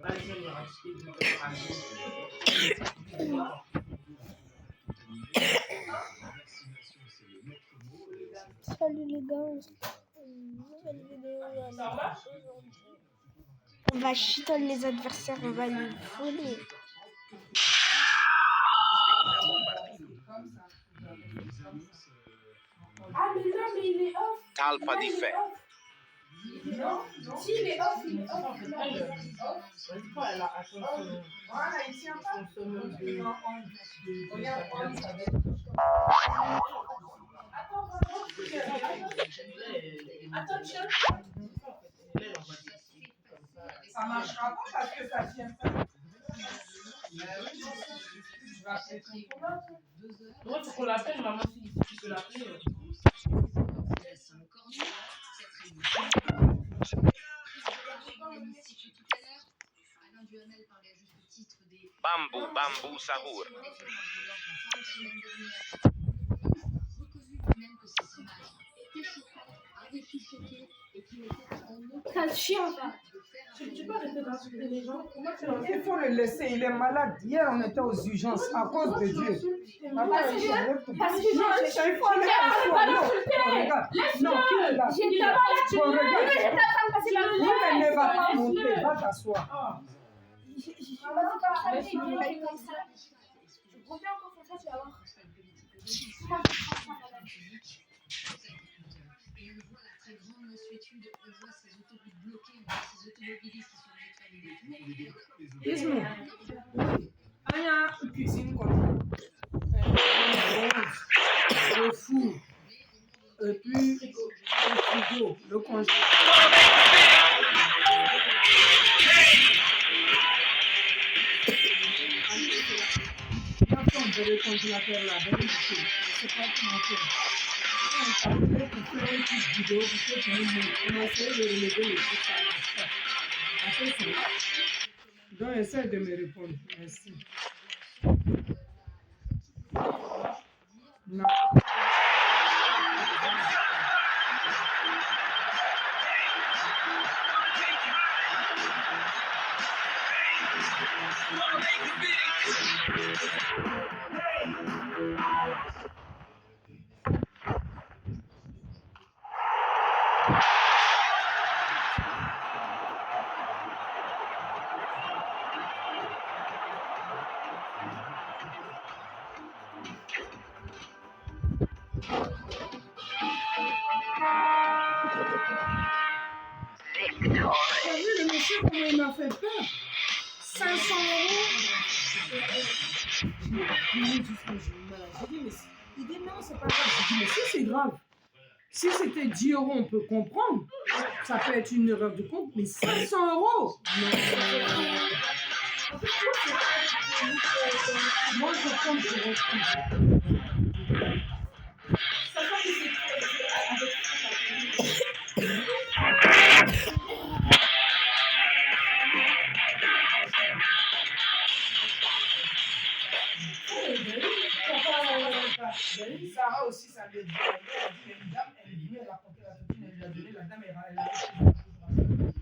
Salut les gars, nouvelle vidéo aujourd'hui. On va cheater les adversaires, on va les voler. Ah mais non, mais il est off. Talpa di fe. Non, si il est off, il est off. Voilà, il tient pas. Regarde, attends, tiens. Ça marchera pas parce que ça tient pas. Je vais appeler ton copain. Moi, tu peux l'appeler, maman, si tu peux l'appeler. Bamboo sahur. Ça te chien ça. Tu peux arrêter d'insulter les gens. Il faut le laisser, il est malade. Hier, on était aux urgences à cause de Dieu. Parce que il faut aller à soi. Non, regarde. Non, J'étais pas là, tu bon, regarde. j'étais en train de passer la Oui, mais ne va pas monter, va t'asseoir. Je reviens encore comme ça, tu vas voir. Ismo, Anya cuisine comme le four, et puis le frigo, le congélateur. Le congélateur là, je ne sais pas comment faire. Après, pour faire une petite vidéo, on a essayé de relever le truc, ça marche pas. Après, c'est là. Donc, essaie de me répondre. Merci. Non. T'as vu le monsieur comment il m'a fait peur? 500 €. Il dit non, c'est pas grave. Je dis mais si c'est grave. Si c'était 10 € on peut comprendre. Ça peut être une erreur de compte, mais 500 €. Moi je compte, je reprends. Sarah aussi, ça lui a dit, elle a dit, une dame, elle est venue, elle a compté la copine, elle lui a donné, la dame, elle a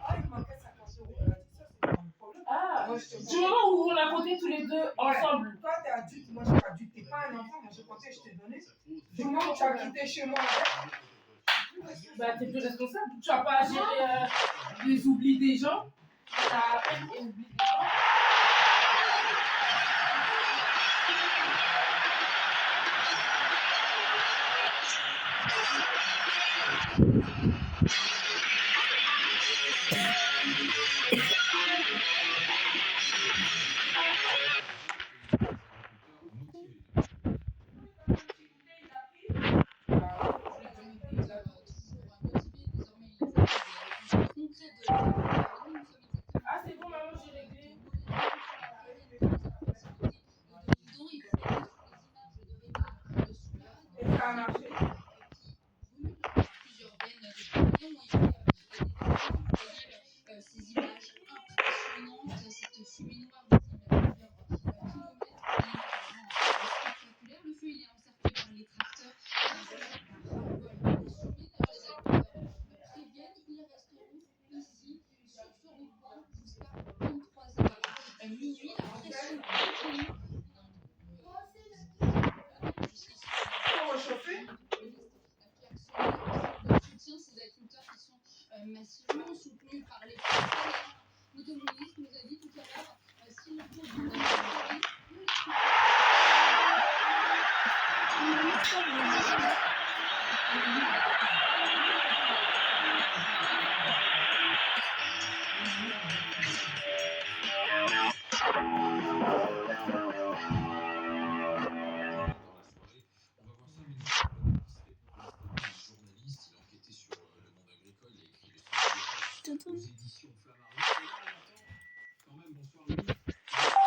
ah, il manquait 50 €. Elle a dit, ça, c'est pas un problème. Ah, du moment où on a compté tous les deux ensemble. Toi, t'es adulte, moi, je suis adulte. T'es pas un enfant, moi, je comptais, je t'ai donné. Du moment où tu as quitté chez moi avec. Bah, t'es plus responsable. Tu vas pas gérer les oublis des gens. T'as à peine oublié des gens. Ah, c'est bon, maman, j'ai réglé. Et ça a marché. Ces images impressionnantes, cette fumée noire spectaculaire. Le feu il est encerclé par les tracteurs. Préviennent, ils resteront ici sur ce rond-point jusqu'à 23 h.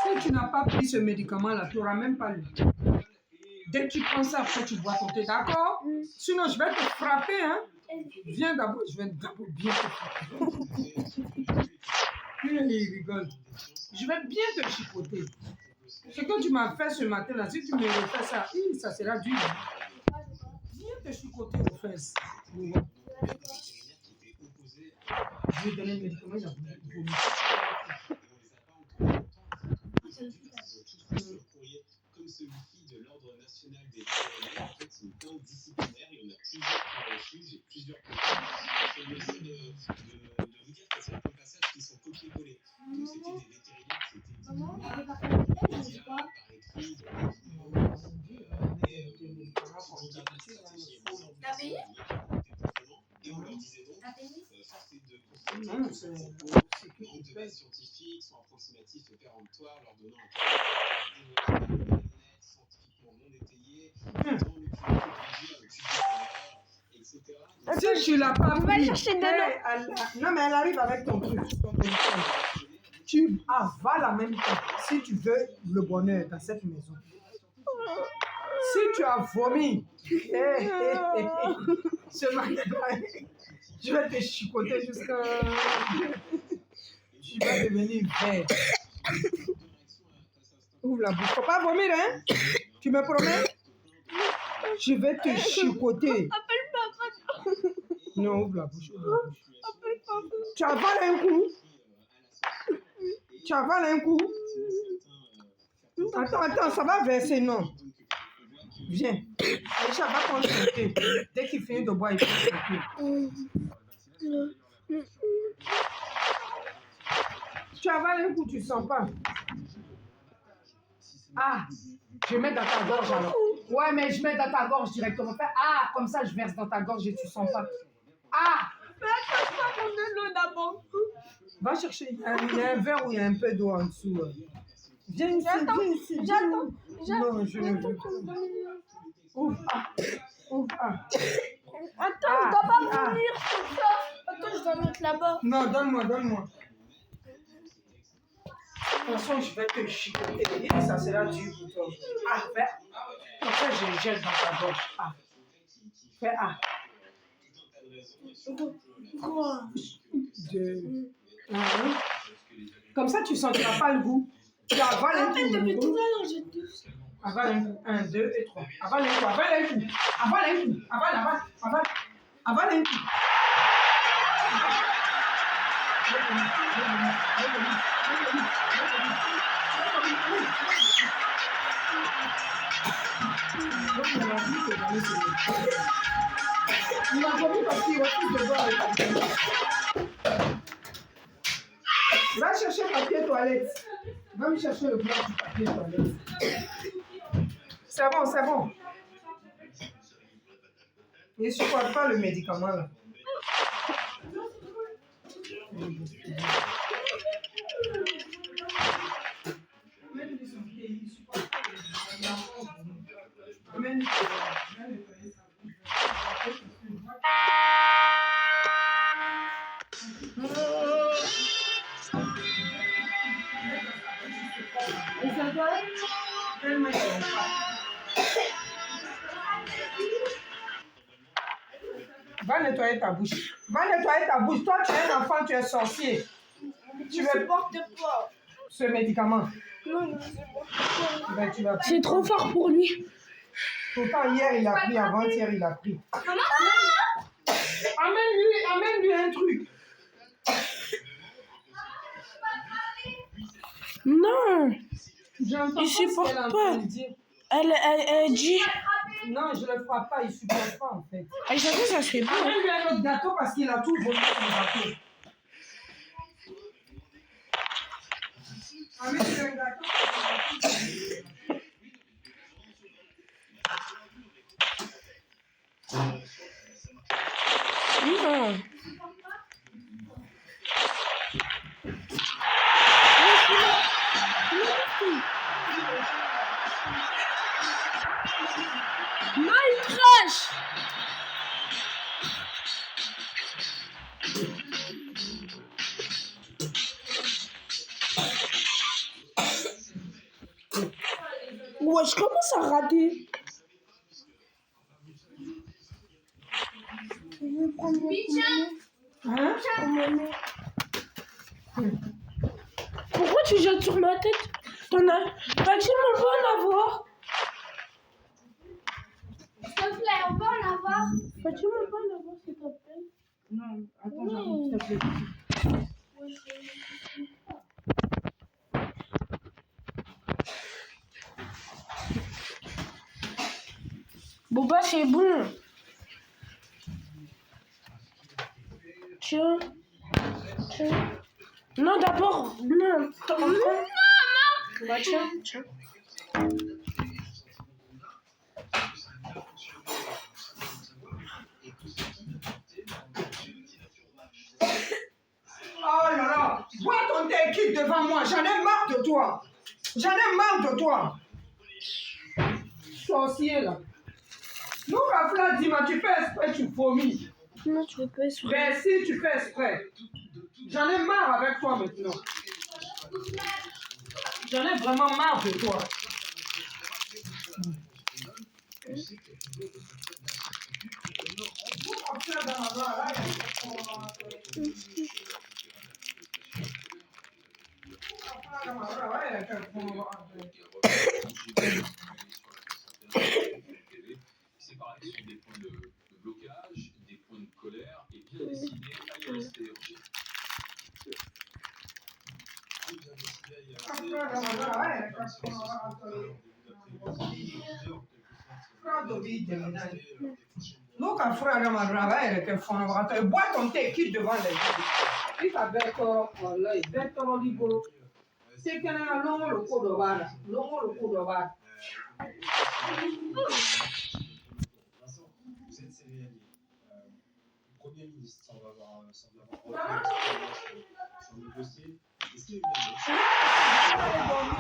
Si tu n'as pas pris ce médicament-là, tu n'auras même pas lu. Dès que tu prends ça, après tu bois ton thé, d'accord? Sinon, je vais te frapper, hein? Viens d'abord, je vais d'abord bien te frapper. Il rigole. Je vais bien te chipoter. Ce que tu m'as fait ce matin-là, si tu me refais ça, ça sera dur. Viens te chipoter aux fesses. Je vais donner le médicament, il a vomi. Comme celui-ci de l'Ordre national des vétérinaires, en fait, c'est une plainte disciplinaire et on a plusieurs reçus, j'ai plusieurs plaintes. Je suis de vous dire que c'est un passages qui sont copiés-collés. Donc c'était des vétérinaires qui étaient dit par écrit, T'as payé? et on leur disait donc, force est de constater Non, que ces c'est propos manquent de base scientifique, sont approximatifs et péremptoires, leur donnant un caractère scientifiquement non étayé, dans le etc. Si tu l'as pas On va pris, chercher de l'eau. non mais elle arrive avec ton truc. Tu avales en même temps si tu veux le bonheur dans cette maison. Si tu as vomi, ce matin, je vais te chicoter jusqu'à... Tu vas devenir vert. Ouvre la bouche. Faut pas vomir, hein? Tu me promets? Je vais te chicoter. Appelle papa. Non, ouvre la bouche. Tu avales un coup. Tu avales un coup. Attends, ça va verser, non. Viens. Aïcha va prendre son thé. Dès qu'il finit de boire, il prend son thé. Tu avales un coup, tu ne sens pas. Ah, je mets dans ta gorge alors. Ouais, mais je mets dans ta gorge directement. Ah, comme ça, je verse dans ta gorge et tu ne sens pas. Ah! Mais attends, pas prendre de l'eau d'abord. Va chercher. Il y a un verre où il y a un peu d'eau en dessous. Viens ici, J'attends. viens ici. J'attends. Non, je ne veux pas. Ouvre. Ouvre. Attends, je dois pas vomir sur ça. Attends, je dois mettre là-bas. Non, donne-moi. De toute façon, je vais te chicoter. Ça sera dur pour toi. Ah, fais. Comme ça, je jette dans ta gorge. Ah. Fais A. 3, 2, 1. Comme ça, tu ne sentiras pas le goût. Tu avales un en fait, depuis tout coup. à l'heure, je tousse. Avale un coup. 1, 2 et 3. Avale un coup. Avale un coup. Avale un coup. Il a vomi parce qu'il refuse de boire le papier. Va chercher le papier toilette. Va me chercher le bloc du papier toilette. C'est bon. Il ne supporte pas le médicament là. Va nettoyer ta bouche. Toi, tu es un enfant, tu es sorcier. Tu veux supporte pas. ce médicament. Non, je supporte pas. Ben, tu vas C'est trop fort pour lui. Pourtant, hier, il a pris, avant-hier, il a pris. Amène-lui un truc. Non, J'entends il ce qu'elle est supporte en pas. train de dire. Elle dit. Non, je ne le frappe pas, il ne supporte pas en fait. Elle savait que ça serait bon. Amène-lui un autre gâteau parce qu'il a tout volé sur le gâteau. Amène-lui un gâteau. Non. je commence à rater. Je vais prendre Hein? Pourquoi tu jettes sur ma tête? T'en as... Fatima, on peut en avoir. S'il te plaît, on peut en avoir. Fatima, on peut en avoir, s'il te plaît. Non, attends, j'arrive, s'il te plaît. Boba, c'est bon. Tiens. Non, d'abord. Non. Non, bah, tiens. Oh là là, vois ton thé quitte devant moi, j'en ai marre de toi. J'en ai marre de toi. Sorcier là. Nous, Rafla, dis-moi, tu fais exprès, tu vomis. Non, tu veux pas exprès. Ben si, tu fais exprès. J'en ai marre avec toi maintenant. J'en ai vraiment marre de toi. C'est pareil, ce sont des points de blocage, des points de colère, et bien décidé à y rester. Luca frère ma travail che fanno guardare bois ton thé quitte devant les gens. Il fa becco lei becco libero. Se che ne longo lo codo vada, longo lo codo vada. Vincent, vous êtes céréalier. Le Premier ministre semble avoir sur le dossier. Est-ce qu'il y a une annonce?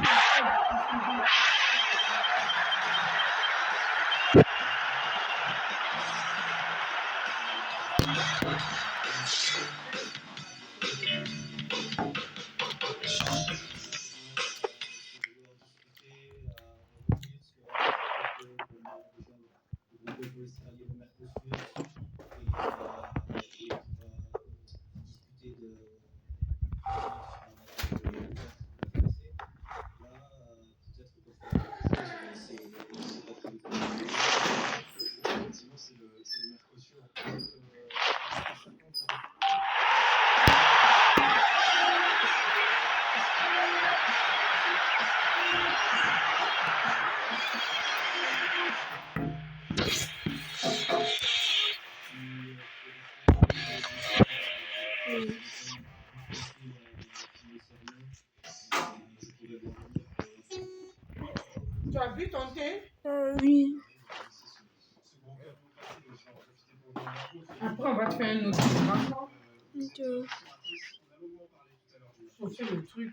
Tu as bu ton thé? Oui. Après on va te faire un autre truc. Ok. Faut faire le truc.